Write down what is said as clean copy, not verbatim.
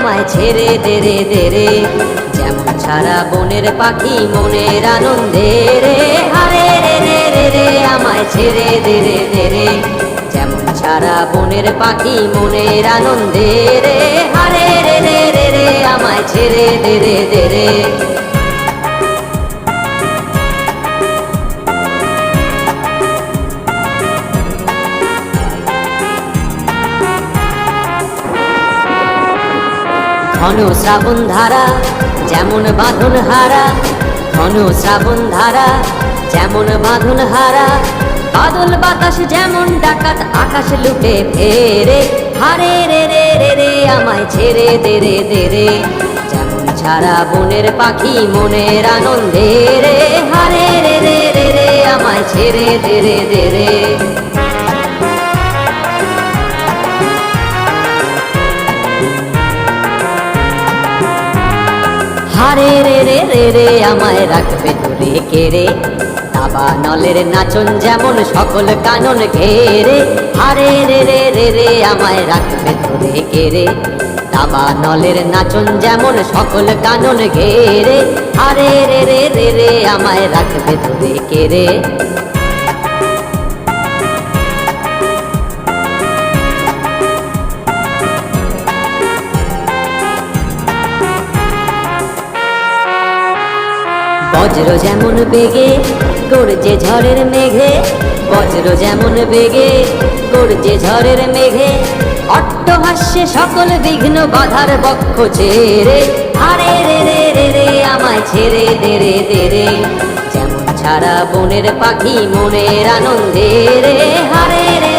আমায় ছেড়ে দে রে দে রে। যেমন ছাড়া বনের পাখি মনের আনন্দে রে, হারে রে রে রে রে আমায় ছেড়ে দে রে দে রে। যেমন ছাড়া বনের পাখি মনের আনন্দে রে, হারে রে রে রে রে আমায় ছেড়ে দে রে দে রে। ঘন শ্রাবণ ধারা যেমন বাঁধন হারা, ঘন শ্রাবণ ধারা যেমন বাঁধন হারা। বাদল বাতাস যেমন ডাকাত আকাশ লুটে ফেরে, হারে রে রে রে রে আমায় ছেড়ে দে রে দে রে। যেমন ছাড়া বনের পাখি মনের আনন্দে রে, হারে রে রে রে রে আমায় ছেড়ে দে রে দে রে। হারে রে রে রে রে আমায় রাখবে ধরে কেড়ে। দাবা নলের নাচন যেমন সকল কানন ঘেরে, হারে রে রে রে রে আমায় রাখবে ধরে কেড়ে। দাবা নলের নাচন যেমন সকল কানন ঘেরে, হারে রে রে রে রে আমায় রাখবে ধরে কেড়ে। বজ্র যেমন বেগে গর্জে ঝড়ের মেঘে, বজ্র যেমন বেগে গর্জে ঝড়ের মেঘে। অট্টহাস্যে সকল বিঘ্ন বাধার বক্ষ ছেড়ে, হারে রে রে রে রে আমায় ছেড়ে দে রে দে রে। যেমন ছাড়া বনের পাখি মনের আনন্দে রে, হারে রে